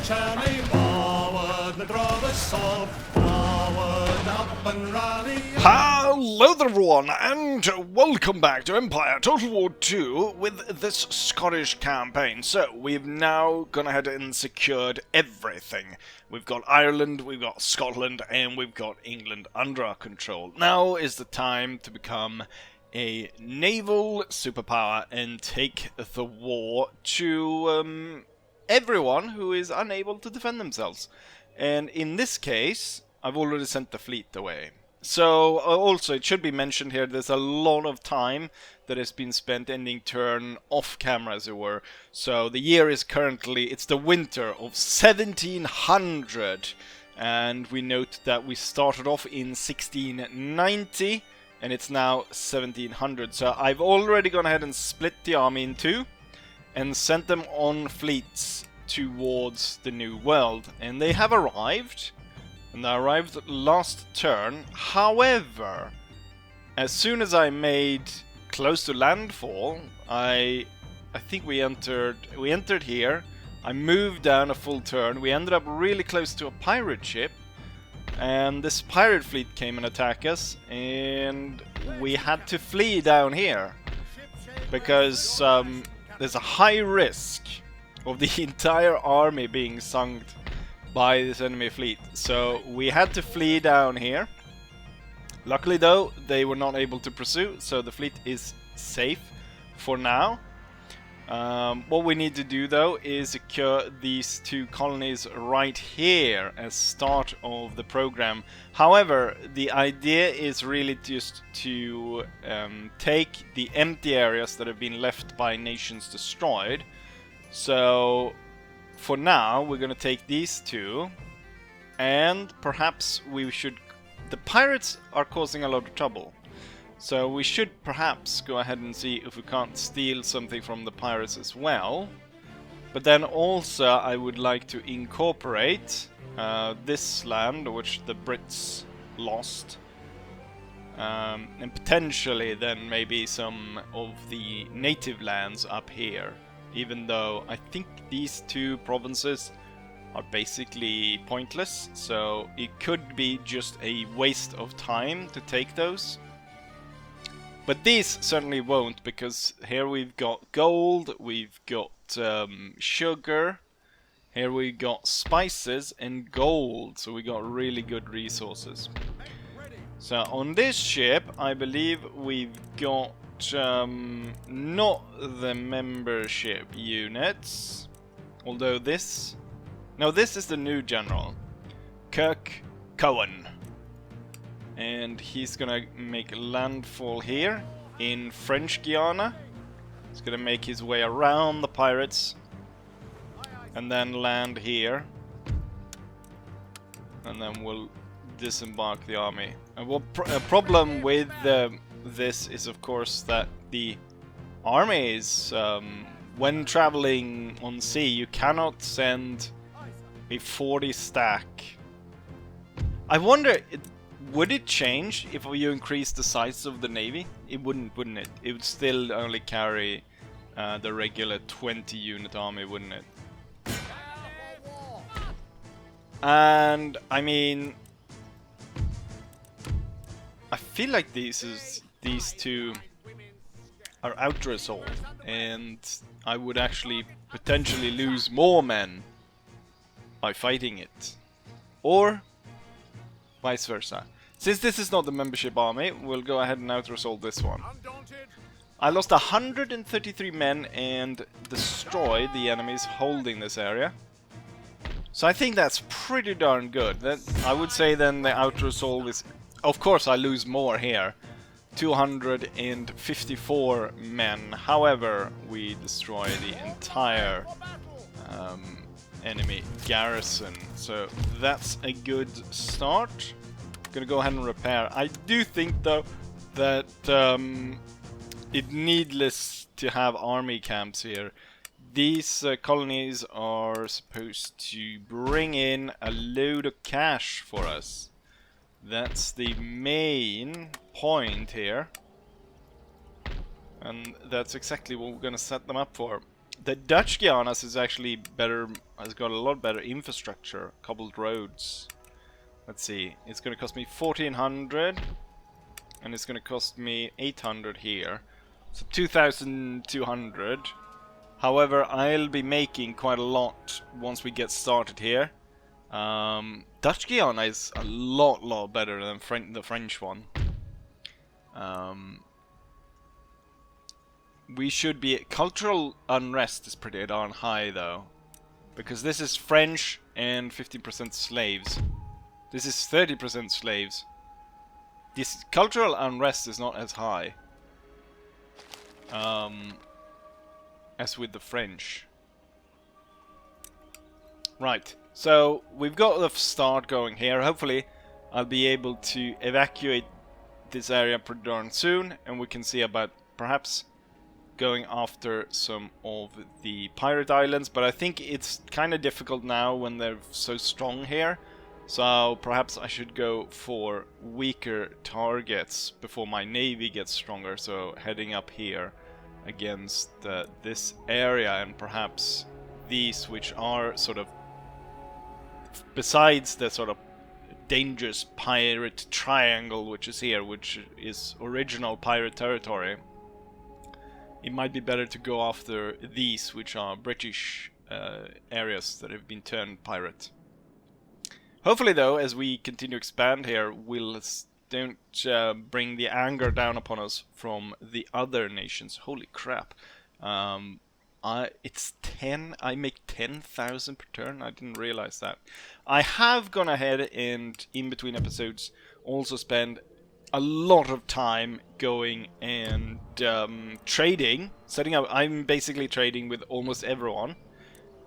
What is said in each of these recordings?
Charlie, forward, and draw the sword, forward, up and rally. Hello there everyone, and welcome back to Empire Total War 2 with this Scottish campaign. So, we've now gone ahead and secured everything. We've got Ireland, we've got Scotland, and we've got England under our control. Now is the time to become a naval superpower and take the war to everyone who is unable to defend themselves. And in this case, I've already sent the fleet away. So, also, it should be mentioned here, there's a lot of time that has been spent ending turn off camera, as it were. So, the year is currently, it's the winter of 1700. And we note that we started off in 1690, and it's now 1700. So, I've already gone ahead and split the army in two, and sent them on fleets towards the New World. And they have arrived. And they arrived last turn. However, as soon as I made close to landfall, I think we entered here. I moved down a full turn. We ended up really close to a pirate ship, and this pirate fleet came and attacked us, and we had to flee down here because there's a high risk of the entire army being sunk by this enemy fleet. So we had to flee down here. Luckily though, they were not able to pursue, so the fleet is safe for now. What we need to do though is secure these two colonies right here as start of the program. However, the idea is really just to take the empty areas that have been left by nations destroyed. So for now, we're gonna take these two, and perhaps we should... The pirates are causing a lot of trouble, so we should perhaps go ahead and see if we can't steal something from the pirates as well. But then also, I would like to incorporate this land, which the Brits lost, and potentially then maybe some of the native lands up here. Even though I think these two provinces are basically pointless, so it could be just a waste of time to take those. But these certainly won't, because here we've got gold, we've got sugar, here we got spices and gold, so we got really good resources. So on this ship, I believe we've got not the membership units, although this... No, this is the new general, Kirk Cohen, and he's gonna make landfall here in French Guiana. He's gonna make his way around the pirates and then land here, and then we'll disembark the army. And a problem with this is of course that the armies, when traveling on sea, you cannot send a 40 stack. I wonder, would it change if you increase the size of the navy? It wouldn't it? It would still only carry the regular 20 unit army, wouldn't it? And I mean, I feel like these two are out-resolved, and I would actually potentially lose more men by fighting it. Or vice versa. Since this is not the membership army, we'll go ahead and out-resolve this one. I lost 133 men and destroyed the enemies holding this area. So I think that's pretty darn good. I would say then the out-resolve is... Of course I lose more here. 254 men. However, we destroy the entire enemy garrison. So that's a good start. Gonna go ahead and repair. I do think though that it's needless to have army camps here. These colonies are supposed to bring in a load of cash for us. That's the main point here. And that's exactly what we're gonna set them up for. The Dutch Guianas is actually better, has got a lot better infrastructure, cobbled roads. Let's see, it's gonna cost me 1400, and it's gonna cost me 800 here. So 2200. However, I'll be making quite a lot once we get started here. Dutch Guiana is a lot better than the French one. We should be... Cultural unrest is pretty darn high though. Because this is French and 15% slaves. This is 30% slaves. This cultural unrest is not as high as with the French. Right, so we've got the start going here. Hopefully I'll be able to evacuate this area pretty darn soon, and we can see about perhaps going after some of the pirate islands, but I think it's kind of difficult now when they're so strong here. So perhaps I should go for weaker targets before my navy gets stronger. So heading up here against this area, and perhaps these which are sort of, besides the sort of dangerous pirate triangle which is here, which is original pirate territory, it might be better to go after these which are British areas that have been turned pirate. Hopefully though, as we continue to expand here, we'll don't bring the anger down upon us from the other nations. Holy crap. It's 10, I make 10,000 per turn? I didn't realize that. I have gone ahead and, in between episodes, also spend a lot of time going and trading, setting up. I'm basically trading with almost everyone,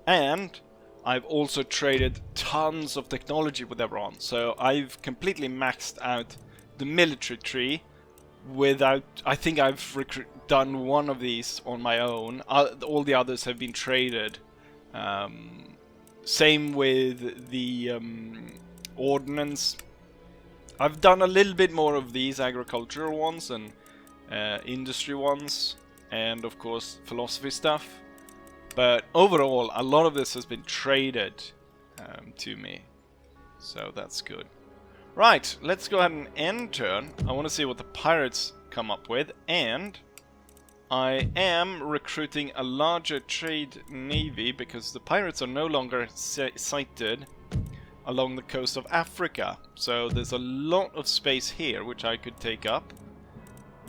and I've also traded tons of technology with everyone. So I've completely maxed out the military tree without... I think I've done one of these on my own. All the others have been traded. Same with the ordnance. I've done a little bit more of these agricultural ones and industry ones, and of course philosophy stuff. But overall, a lot of this has been traded to me, so that's good. Right, let's go ahead and end turn. I want to see what the pirates come up with, and I am recruiting a larger trade navy because the pirates are no longer sighted along the coast of Africa. So there's a lot of space here which I could take up,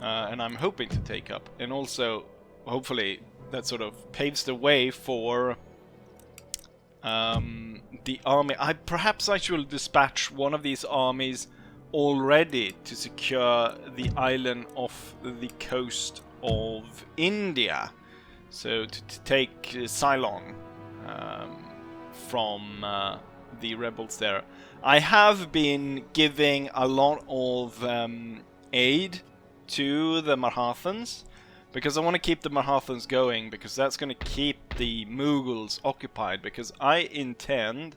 and I'm hoping to take up, and also hopefully that sort of paves the way for the army. Perhaps I should dispatch one of these armies already to secure the island off the coast of India. So to take Ceylon from the rebels there. I have been giving a lot of aid to the Marathans, because I want to keep the Marathans going, because that's going to keep the Mughals occupied, because I intend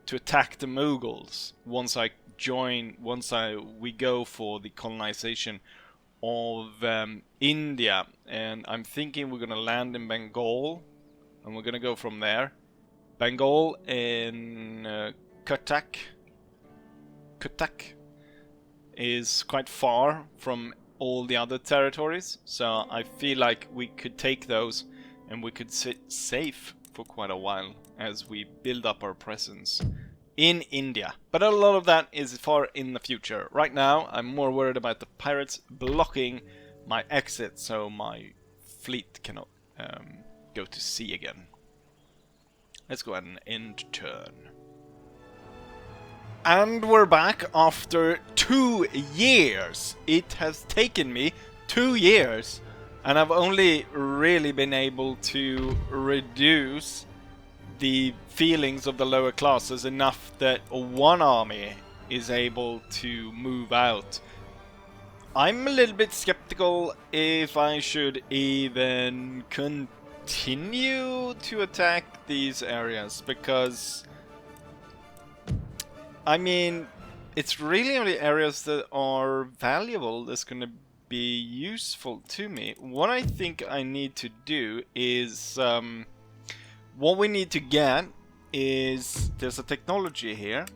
to attack the Mughals once we go for the colonization of India. And I'm thinking we're going to land in Bengal, and we're going to go from there. Bengal and Cuttack is quite far from all the other territories, so I feel like we could take those and we could sit safe for quite a while as we build up our presence in India. But a lot of that is far in the future. Right now I'm more worried about the pirates blocking my exit so my fleet cannot go to sea again. Let's go ahead and end turn. And we're back after 2 years. It has taken me 2 years, and I've only really been able to reduce the feelings of the lower classes enough that one army is able to move out. I'm a little bit skeptical if I should even continue to attack these areas, because I mean, it's really only areas that are valuable that's going to be useful to me. What I think I need to do is... what we need to get is... There's a technology here,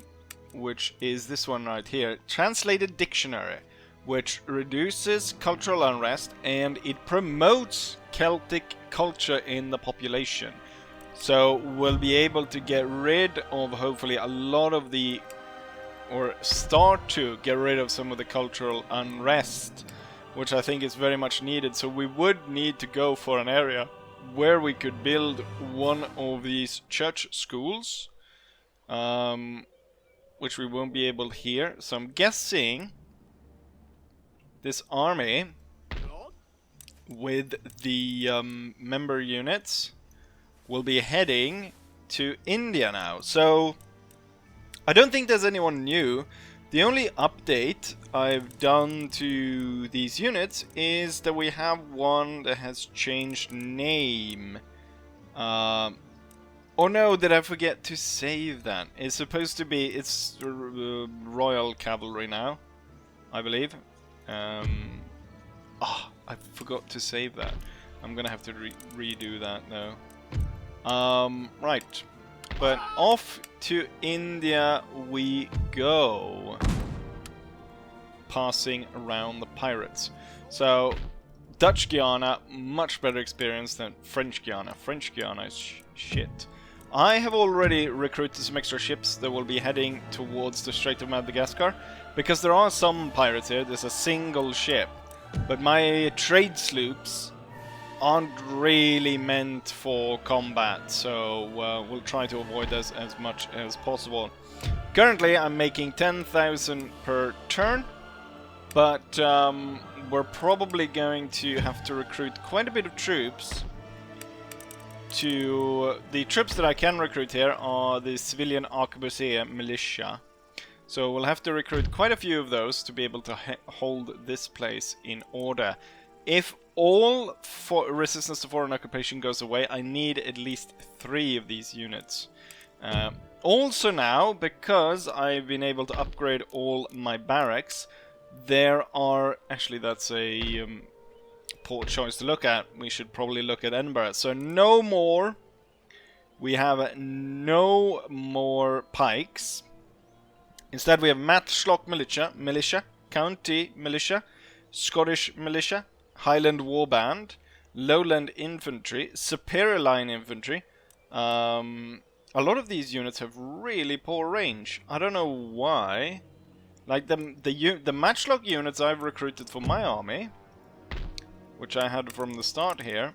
which is this one right here. Translated Dictionary, which reduces cultural unrest and it promotes Celtic culture in the population. So we'll be able to get rid of hopefully a lot of the... or start to get rid of some of the cultural unrest, which I think is very much needed. So we would need to go for an area where we could build one of these church schools, which we won't be able here. So I'm guessing this army with the member units will be heading to India now. So I don't think there's anyone new. The only update I've done to these units is that we have one that has changed name. Oh no, did I forget to save that? It's supposed to be, it's Royal Cavalry now, I believe. I forgot to save that. I'm gonna have to redo that now. Right. But off to India we go, passing around the pirates. So, Dutch Guiana, much better experience than French Guiana. French Guiana is shit. I have already recruited some extra ships that will be heading towards the Strait of Madagascar, because there are some pirates here. There's a single ship, but my trade sloops aren't really meant for combat, so we'll try to avoid this as much as possible. Currently I'm making 10,000 per turn, but we're probably going to have to recruit quite a bit of troops. The troops that I can recruit here are the civilian arquebusier militia, so we'll have to recruit quite a few of those to be able to hold this place in order. If all resistance to foreign occupation goes away, I need at least 3 of these units. Also now, because I've been able to upgrade all my barracks, there are... Actually, that's a poor choice to look at. We should probably look at Edinburgh. So no more... We have no more pikes. Instead we have Matchlock Militia, County Militia, Scottish Militia, Highland Warband, Lowland Infantry, Superior Line Infantry. A lot of these units have really poor range. I don't know why. Like the Matchlock units I've recruited for my army, which I had from the start here,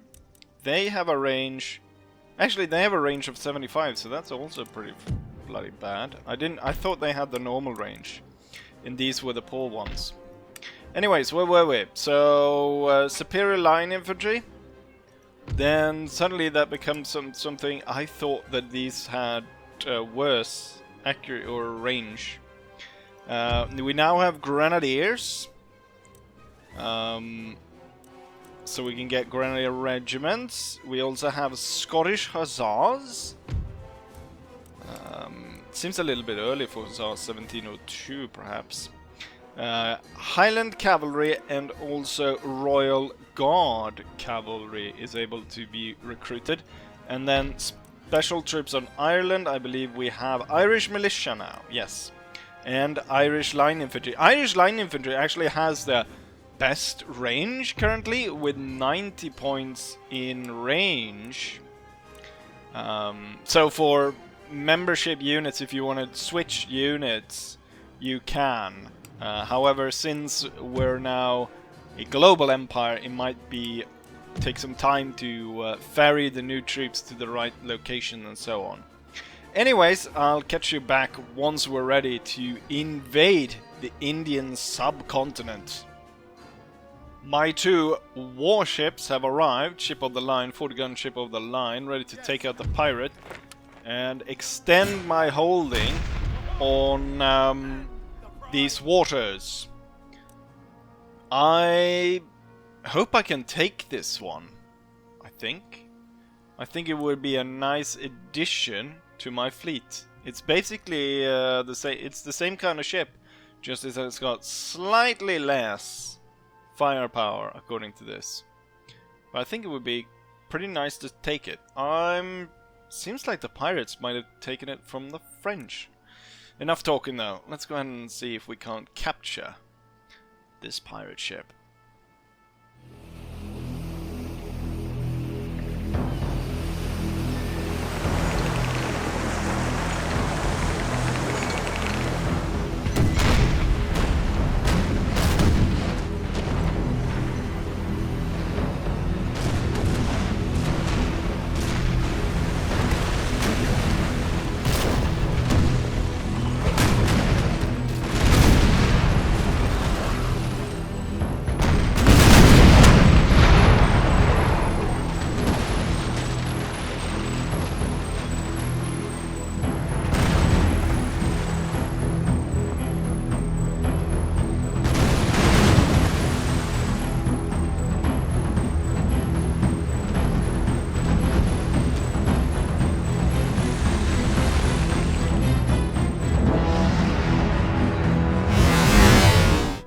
they have a range... Actually, they have a range of 75, so that's also pretty bloody bad. I thought they had the normal range, and these were the poor ones. Anyways, where were we? So, Superior Line Infantry. Then suddenly that becomes something. I thought that these had worse accuracy or range. We now have Grenadiers. So we can get Grenadier regiments. We also have Scottish Hussars. Seems a little bit early for Hussars, 1702 perhaps. Highland Cavalry and also Royal Guard Cavalry is able to be recruited. And then special troops on Ireland, I believe we have Irish Militia now, yes. And Irish Line Infantry. Irish Line Infantry actually has the best range currently, with 90 points in range. So for membership units, if you want to switch units, you can. However, since we're now a global empire, it might take some time to ferry the new troops to the right location and so on. Anyways, I'll catch you back once we're ready to invade the Indian subcontinent. My 2 warships have arrived, ship of the line, 40-gun ship of the line, ready to take out the pirate and extend my holding on these waters. I hope I can take this one. I think it would be a nice addition to my fleet. It's basically it's the same kind of ship, just as it's got slightly less firepower, according to this. But I think it would be pretty nice to take it. Seems like the pirates might have taken it from the French. Enough talking though. Let's go ahead and see if we can't capture this pirate ship.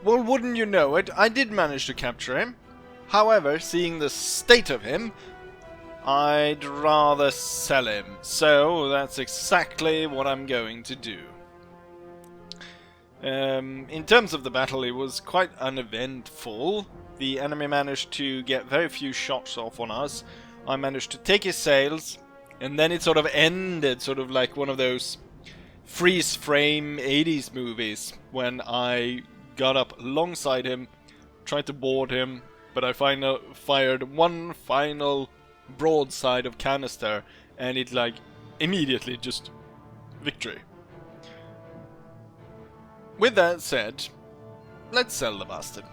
Well, wouldn't you know it, I did manage to capture him. However, seeing the state of him, I'd rather sell him. So, that's exactly what I'm going to do. In terms of the battle, it was quite uneventful. The enemy managed to get very few shots off on us. I managed to take his sails, and then it sort of ended, sort of like one of those freeze-frame 80s movies, when I got up alongside him, tried to board him, but I fired one final broadside of canister, and it like immediately just victory. With that said, let's sell the bastard.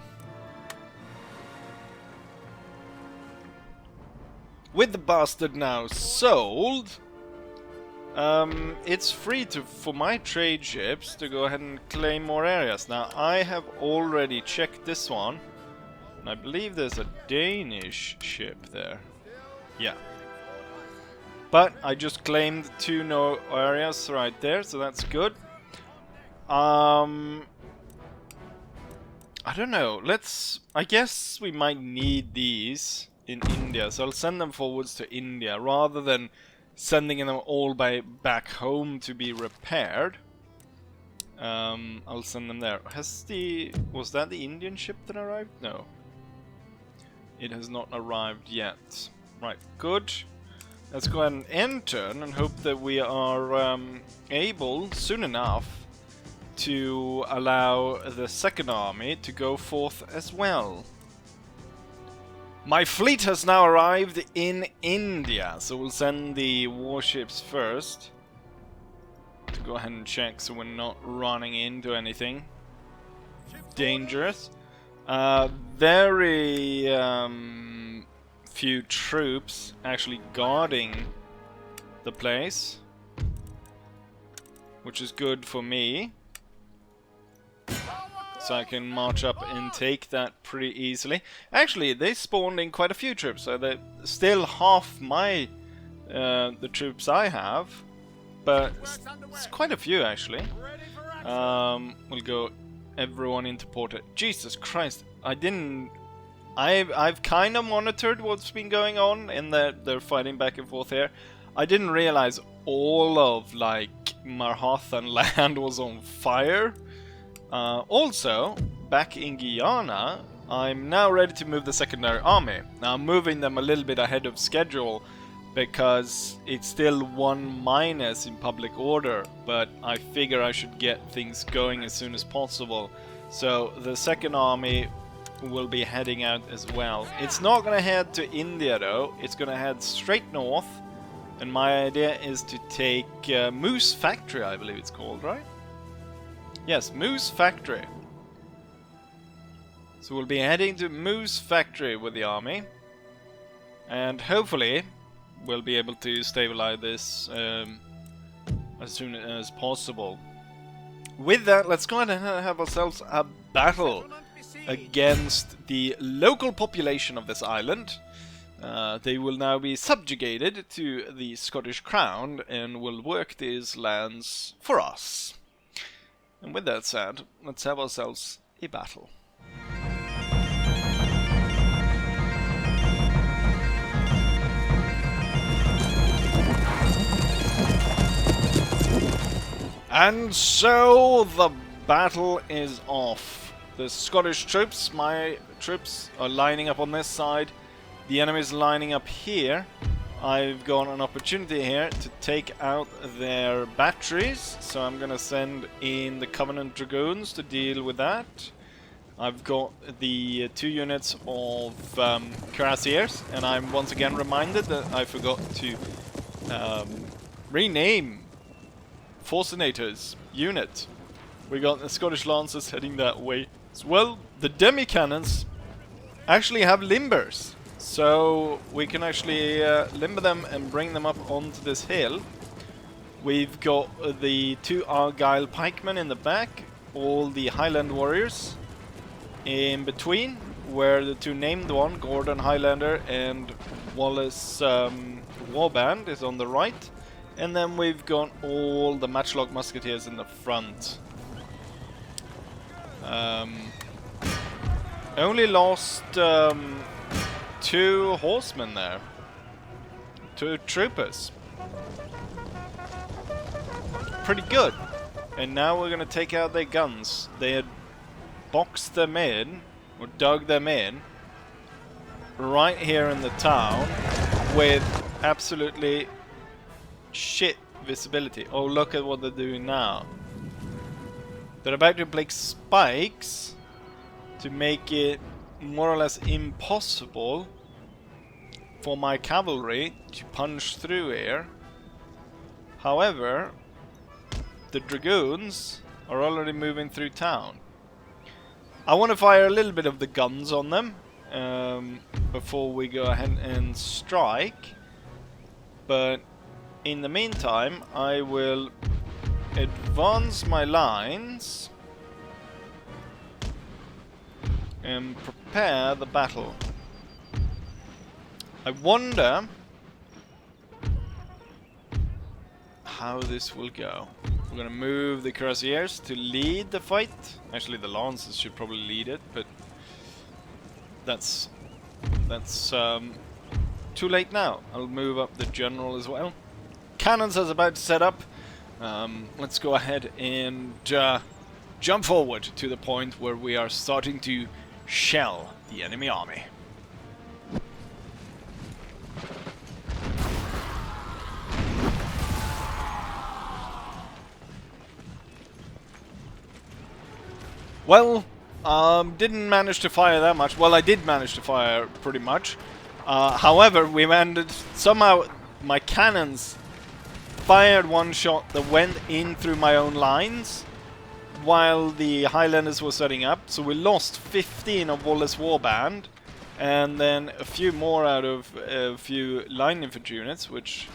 With the bastard now sold, it's free for my trade ships to go ahead and claim more areas. Now, I have already checked this one, and I believe there's a Danish ship there. Yeah. But I just claimed 2 no areas right there, so that's good. I don't know. I guess we might need these in India, so I'll send them forwards to India rather than sending them all back home to be repaired. I'll send them there. Was that the Indian ship that arrived? No. It has not arrived yet. Right, good. Let's go ahead and enter and hope that we are able soon enough to allow the second army to go forth as well. My fleet has now arrived in India, so we'll send the warships first to go ahead and check so we're not running into anything dangerous. Very few troops actually guarding the place, which is good for me. So I can march up and take that pretty easily. Actually, they spawned in quite a few troops, so they're still half my the troops I have, but it's quite a few actually. We'll go everyone into port. Jesus Christ! I've kind of monitored what's been going on in that they're fighting back and forth here. I didn't realize all of like Marhathan land was on fire. Also, back in Guyana, I'm now ready to move the secondary army. Now I'm moving them a little bit ahead of schedule because it's still 1- in public order, but I figure I should get things going as soon as possible. So the second army will be heading out as well. It's not going to head to India though, it's going to head straight north, and my idea is to take Moose Factory, I believe it's called, right? Yes, Moose Factory. So we'll be heading to Moose Factory with the army, and hopefully we'll be able to stabilize this as soon as possible. With that, let's go ahead and have ourselves a battle against the local population of this island. They will now be subjugated to the Scottish Crown and will work these lands for us. And with that said, let's have ourselves a battle. And so the battle is off. The Scottish troops, my troops, are lining up on this side. The enemy's lining up here. I've got an opportunity here to take out their batteries, so I'm gonna send in the Covenant Dragoons to deal with that. I've got the 2 units of Cuirassiers, and I'm once again reminded that I forgot to rename Forcinator's unit. We got the Scottish Lancers heading that way as well. The demi-cannons actually have limbers, so we can actually limber them and bring them up onto this hill. We've got the 2 Argyle pikemen in the back, all the Highland warriors in between, where the 2 named one, Gordon Highlander and Wallace Warband, is on the right. And then we've got all the matchlock musketeers in the front. Only lost 2 horsemen there. 2 troopers. Pretty good. And now we're gonna take out their guns. They had boxed them in, or dug them in, right here in the town, with absolutely shit visibility. Oh, look at what they're doing now. They're about to place spikes to make it more or less impossible for my cavalry to punch through here. However, the dragoons are already moving through town. I want to fire a little bit of the guns on them before we go ahead and strike, but in the meantime I will advance my lines and prepare the battle. I wonder how this will go. We're gonna move the Cuirassiers to lead the fight. Actually, the Lancers should probably lead it, but that's too late now. I'll move up the General as well. Cannons is about to set up. Let's go ahead and jump forward to the point where we are starting to shell the enemy army. Well, didn't manage to fire that much. Well, I did manage to fire pretty much. However, we managed somehow. My cannons fired one shot that went in through my own lines, while the Highlanders were setting up. So we lost 15 of Wallace Warband, and then a few more out of a few line infantry units, which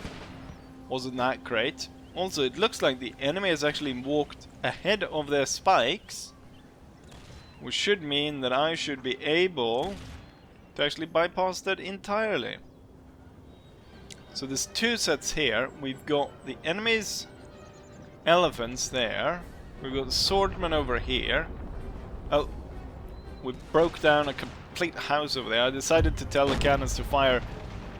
wasn't that great. Also, it looks like the enemy has actually walked ahead of their spikes, which should mean that I should be able to actually bypass that entirely. So there's 2 sets here. We've got the enemy's elephants there. We've got the swordsmen over here. Oh, we broke down a complete house over there. I decided to tell the cannons to fire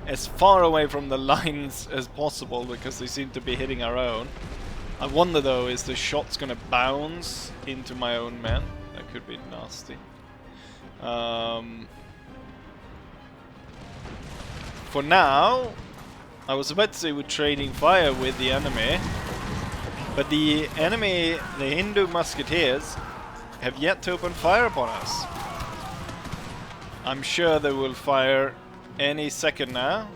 as far away from the lines as possible because they seem to be hitting our own. I wonder though, is the shots gonna bounce into my own men? That could be nasty. For now, I was about to say we're trading fire with the enemy, but the enemy, the Hindu musketeers, have yet to open fire upon us. I'm sure they will fire any second now.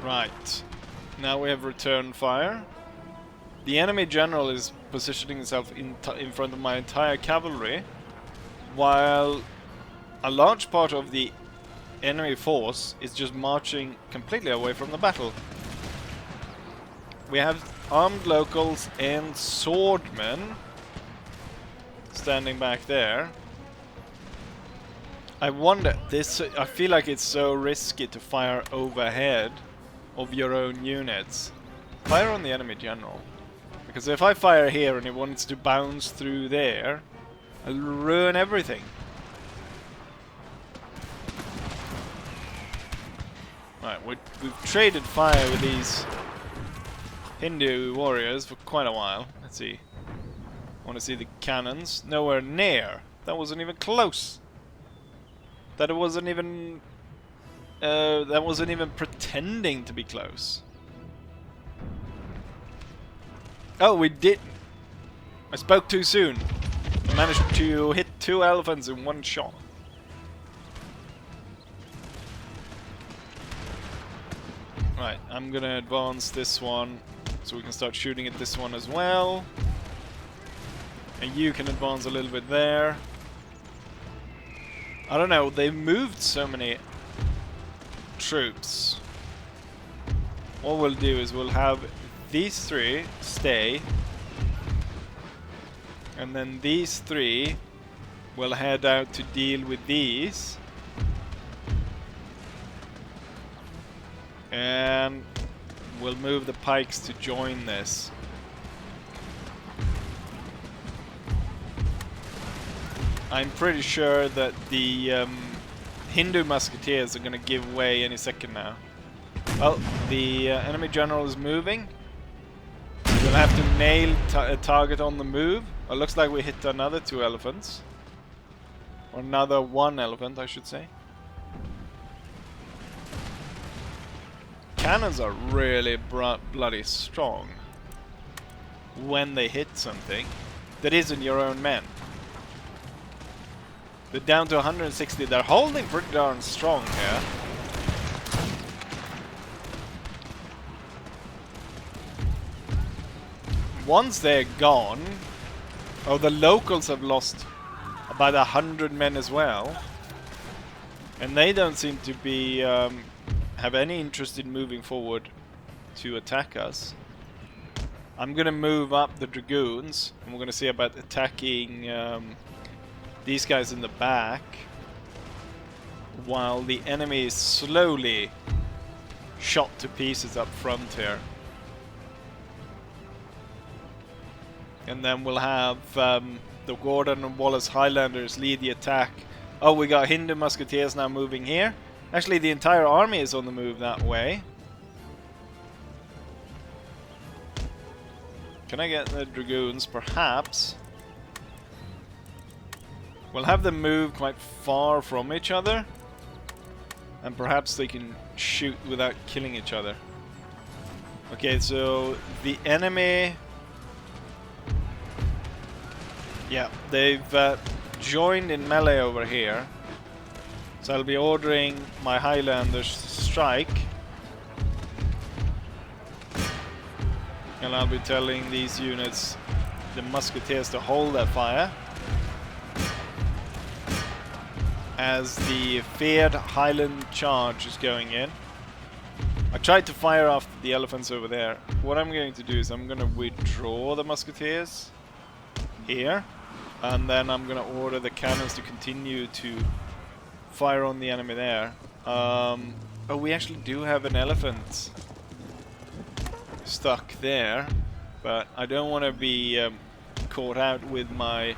Right, now we have returned fire. The enemy general is positioning himself in front of my entire cavalry, while a large part of the enemy force is just marching completely away from the battle. We have armed locals and swordmen standing back there. I wonder, I feel like it's so risky to fire overhead of your own units. Fire on the enemy general. Because if I fire here and it wants to bounce through there, I'll ruin everything. Right, we've traded fire with these Hindu warriors for quite a while. Let's see. I want to see the cannons. Nowhere near. That wasn't even close. That wasn't even pretending to be close. Oh, we did. I spoke too soon. I managed to hit 2 elephants in one shot. Right, I'm gonna advance this one so we can start shooting at this one as well. And you can advance a little bit there. I don't know, they've moved so many troops. What we'll do is we'll have these 3 stay. And then these 3 will head out to deal with these. And we'll move the pikes to join this. I'm pretty sure that the Hindu musketeers are going to give way any second now. Well, the enemy general is moving. We'll have to nail a target on the move. It looks like we hit another 2 elephants. Or another 1 elephant, I should say. Cannons are really bloody strong when they hit something that isn't your own men. They're down to 160. They're holding pretty darn strong here. Once they're gone, oh, the locals have lost about 100 men as well, and they don't seem to be have any interest in moving forward to attack us. I'm gonna move up the dragoons, and we're gonna see about attacking these guys in the back, while the enemy is slowly shot to pieces up front here. And then we'll have the Gordon and Wallace Highlanders lead the attack. Oh, we got Hindu musketeers now moving here. Actually, the entire army is on the move that way. Can I get the dragoons? Perhaps. We'll have them move quite far from each other. And perhaps they can shoot without killing each other. Okay, so the enemy... Yeah, they've joined in melee over here. So I'll be ordering my Highlanders to strike. And I'll be telling these units, the musketeers, to hold their fire. As the feared Highland charge is going in. I tried to fire off the elephants over there. What I'm going to do is I'm going to withdraw the musketeers here. And then I'm going to order the cannons to continue to fire on the enemy there. Oh, we actually do have an elephant stuck there. But I don't want to be caught out with my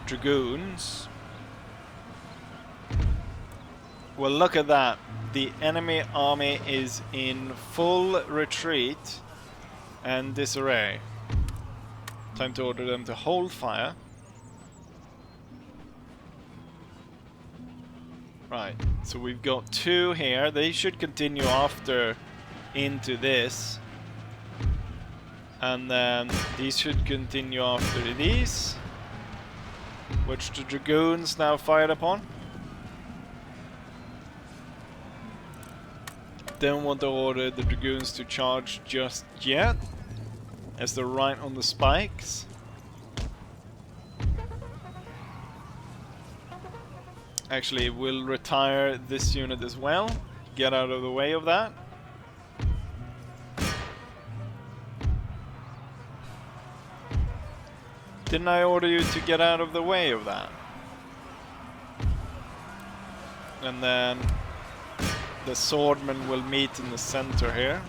dragoons. Well, look at that. The enemy army is in full retreat and disarray. Time to order them to hold fire. Right, so we've got 2 here. They should continue after into this. And then these should continue after these. Which the dragoons now fired upon. Don't want to order the dragoons to charge just yet, as they're right on the spikes. Actually, we'll retire this unit as well. Get out of the way of that. Didn't I order you to get out of the way of that? And then the swordmen will meet in the center here.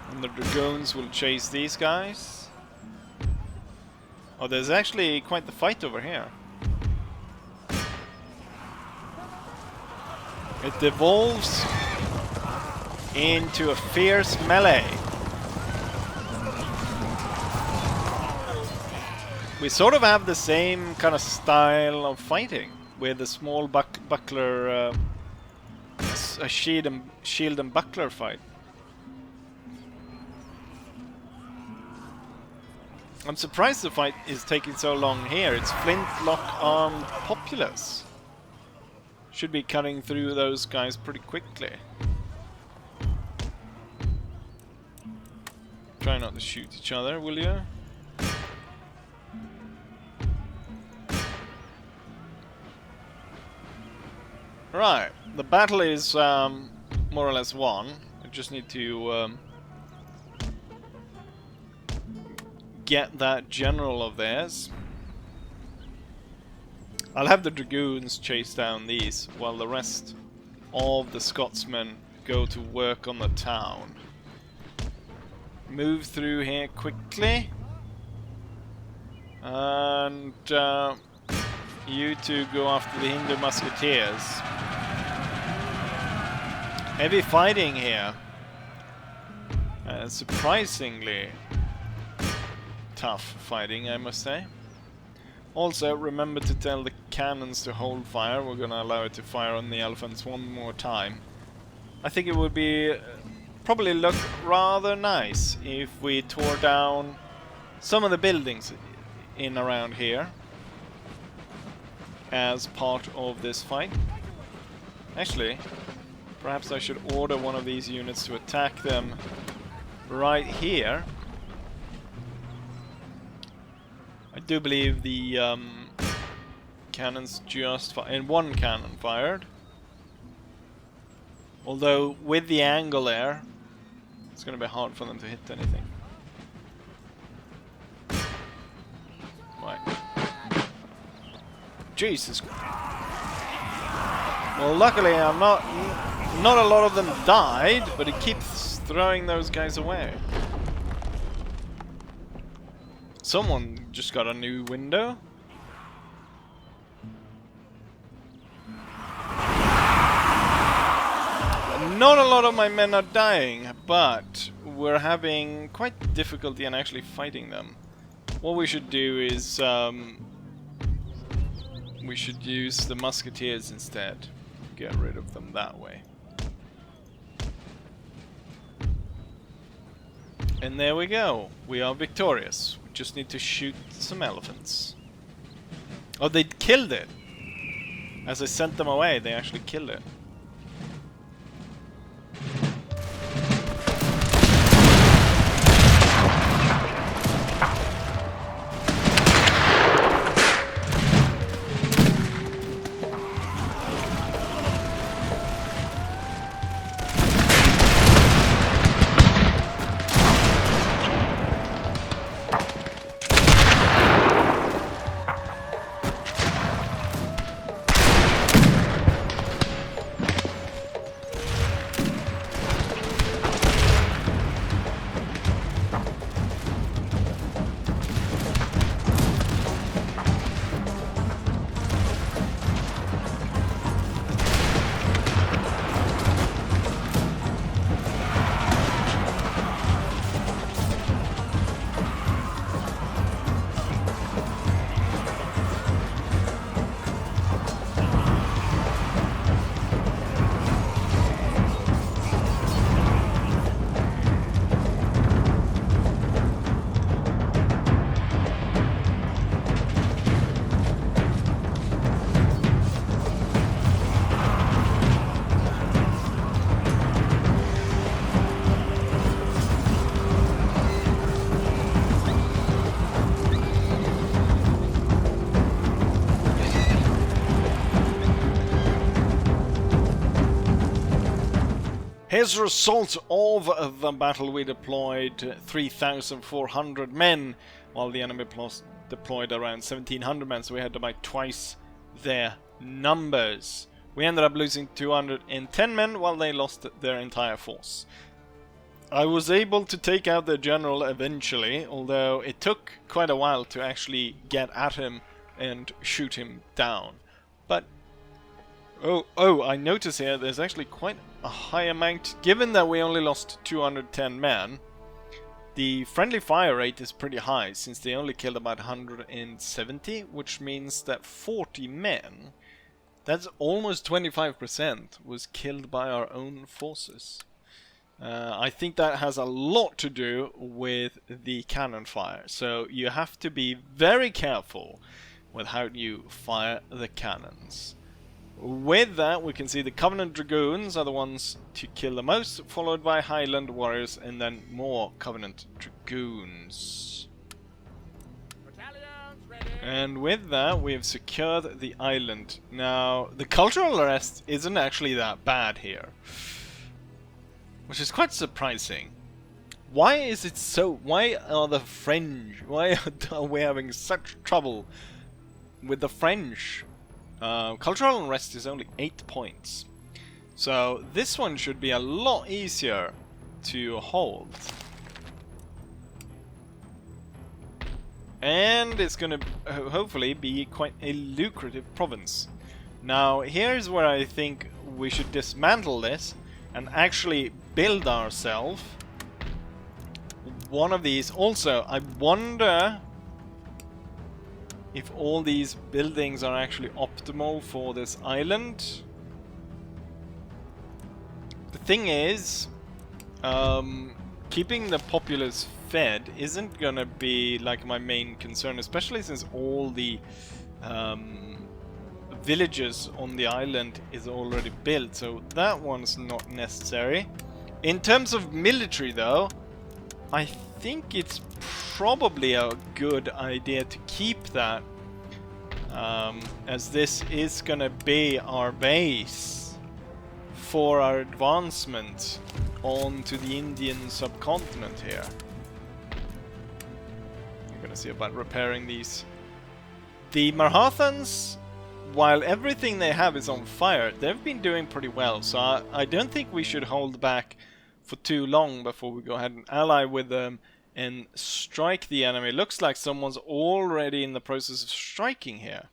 And the dragoons will chase these guys. Oh, there's actually quite the fight over here. It devolves into a fierce melee. We sort of have the same kind of style of fighting, with a small buckler, a shield and buckler fight. I'm surprised the fight is taking so long here. It's flintlock armed populace. Should be cutting through those guys pretty quickly. Try not to shoot each other, will you? Right, the battle is more or less won. I just need to get that general of theirs. I'll have the dragoons chase down these while the rest of the Scotsmen go to work on the town. Move through here quickly. And you two go after the Hindu musketeers. Heavy fighting here. Surprisingly tough fighting, I must say. Also, remember to tell the cannons to hold fire. We're gonna allow it to fire on the elephants one more time. I think it would be probably look rather nice if we tore down some of the buildings in around here as part of this fight. Actually, perhaps I should order one of these units to attack them right here. I do believe the cannons just fired, and one cannon fired. Although with the angle there, it's going to be hard for them to hit anything. Right. Jesus. Well, luckily I'm not a lot of them died, but it keeps throwing those guys away. Someone just got a new window. Not a lot of my men are dying, but we're having quite difficulty in actually fighting them. What we should do is we should use the musketeers instead. Get rid of them that way. And there we go. We are victorious. We just need to shoot some elephants. Oh, they killed it! As I sent them away, they actually killed it. As a result of the battle, we deployed 3,400 men, while the enemy deployed around 1,700 men, so we had about twice their numbers. We ended up losing 210 men, while they lost their entire force. I was able to take out the general eventually, although it took quite a while to actually get at him and shoot him down. But Oh, I notice here there's actually quite a high amount. Given that we only lost 210 men, the friendly fire rate is pretty high, since they only killed about 170, which means that 40 men, that's almost 25%, was killed by our own forces. I think that has a lot to do with the cannon fire, so you have to be very careful with how you fire the cannons. With that, we can see the Covenant Dragoons are the ones to kill the most, followed by Highland Warriors and then more Covenant Dragoons. And with that, we have secured the island. Now, the cultural arrest isn't actually that bad here, which is quite surprising. Why is it so? Why are the French? Why are we having such trouble with the French? Cultural unrest is only 8 points. So this one should be a lot easier to hold. And it's gonna hopefully be quite a lucrative province. Now here's where I think we should dismantle this and actually build ourselves one of these. Also, I wonder if all these buildings are actually optimal for this island. The thing is, keeping the populace fed isn't gonna be like my main concern, especially since all the villages on the island is already built, so that one's not necessary. In terms of military though, I think it's probably a good idea to keep that, as this is gonna be our base for our advancement onto the Indian subcontinent here. I'm gonna see about repairing these. The Marhathans, while everything they have is on fire, they've been doing pretty well, so I don't think we should hold back for too long before we go ahead and ally with them and strike the enemy. Looks like someone's already in the process of striking here.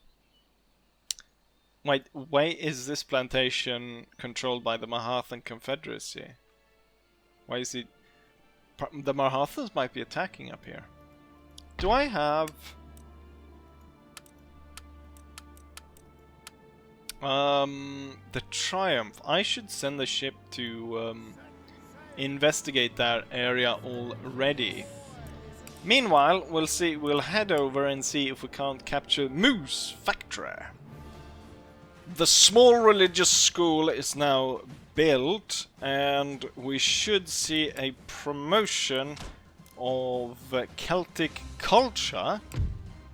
Wait, why is this plantation controlled by the Marhathan Confederacy? Why is it... The Marhathans might be attacking up here. Do I have... the Triumph. I should send the ship to investigate that area already. Meanwhile, we'll head over and see if we can't capture Moose Factory. The small religious school is now built, and we should see a promotion of Celtic culture,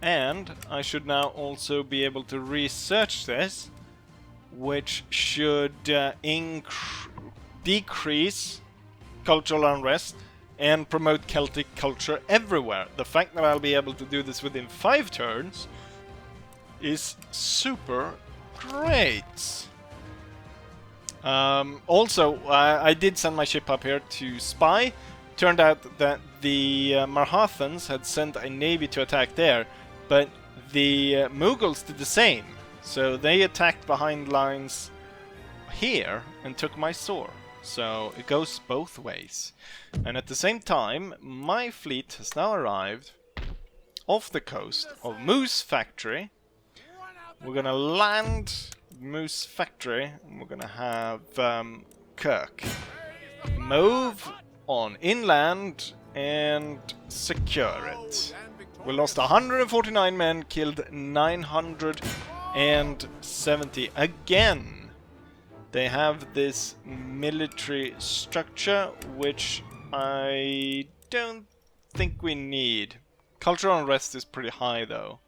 and I should now also be able to research this, which should decrease cultural unrest and promote Celtic culture everywhere. The fact that I'll be able to do this within 5 turns is super great. Also, I did send my ship up here to spy. Turned out that the Marhathans had sent a navy to attack there, but the Mughals did the same. So they attacked behind lines here and took my store. So it goes both ways. And at the same time, my fleet has now arrived off the coast of Moose Factory. We're gonna land Moose Factory and we're gonna have Kirk move on inland and secure it. We lost 149 men, killed 970. Again, they have this military structure, which I don't think we need. Cultural unrest is pretty high, though.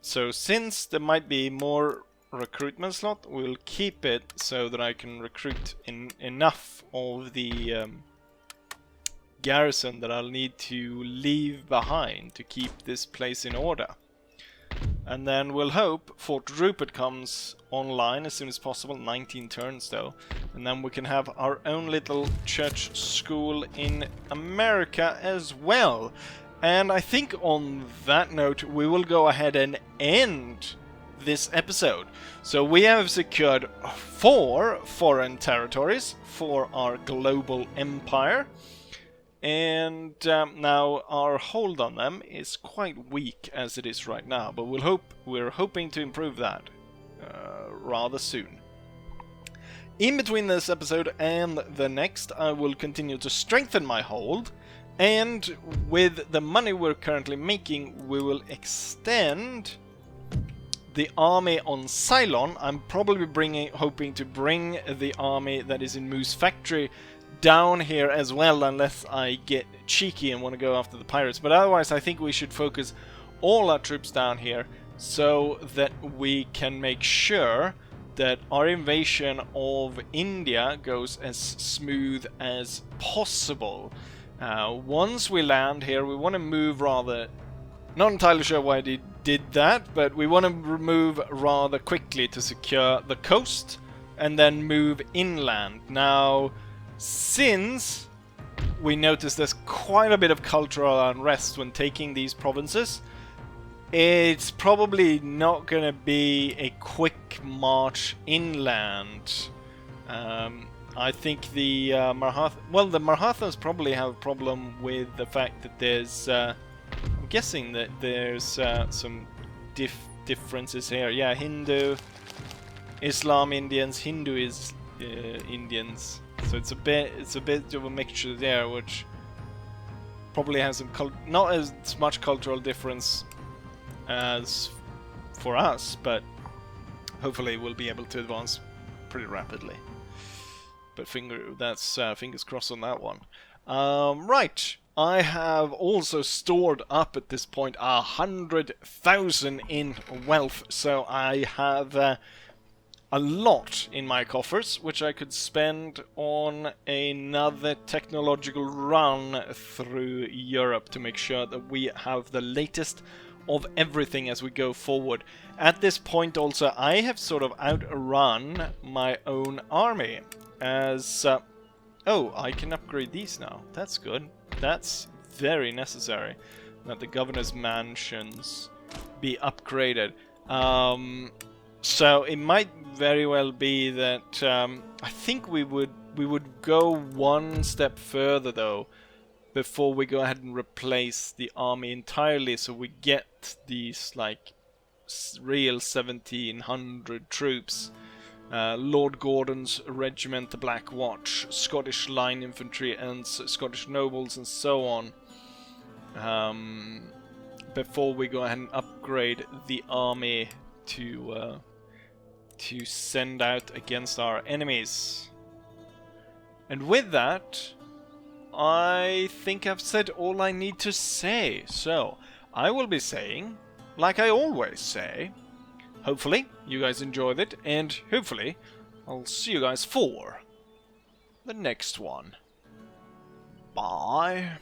So since there might be more recruitment slot, we'll keep it so that I can recruit enough of the garrison that I'll need to leave behind to keep this place in order. And then we'll hope Fort Rupert comes online as soon as possible, 19 turns though, and then we can have our own little church school in America as well. And I think on that note we will go ahead and end this episode. So we have secured 4 foreign territories for our global empire. And now our hold on them is quite weak as it is right now, but we're hoping to improve that rather soon. In between this episode and the next, I will continue to strengthen my hold, and with the money we're currently making, we will extend the army on Ceylon. I'm probably hoping to bring the army that is in Moose Factory down here as well, unless I get cheeky and want to go after the pirates. But otherwise, I think we should focus all our troops down here so that we can make sure that our invasion of India goes as smooth as possible. Once we land here, we want to move rather... Not entirely sure why they did that, but we want to move rather quickly to secure the coast and then move inland. Now, since we notice there's quite a bit of cultural unrest when taking these provinces, it's probably not going to be a quick march inland. I think the the Marhathas probably have a problem with the fact that there's... I'm guessing that there's some differences here. Yeah, Hindu, Islam Indians, Hindu is Indians. So it's a bit of a mixture there, which probably has some not as much cultural difference as for us, but hopefully we'll be able to advance pretty rapidly. But fingers crossed on that one. Right, I have also stored up at this point 100,000 in wealth, so I have a lot in my coffers, which I could spend on another technological run through Europe to make sure that we have the latest of everything as we go forward. At this point also, I have sort of outrun my own army, as... oh, I can upgrade these now. That's good. That's very necessary, that the governor's mansions be upgraded. So it might very well be that I think we would go one step further though before we go ahead and replace the army entirely, so we get these like real 1700 troops. Lord Gordon's regiment, the Black Watch, Scottish Line Infantry and Scottish Nobles and so on, before we go ahead and upgrade the army to send out against our enemies. And with that, I think I've said all I need to say. So, I will be saying, like I always say, hopefully you guys enjoyed it, and hopefully I'll see you guys for the next one. Bye.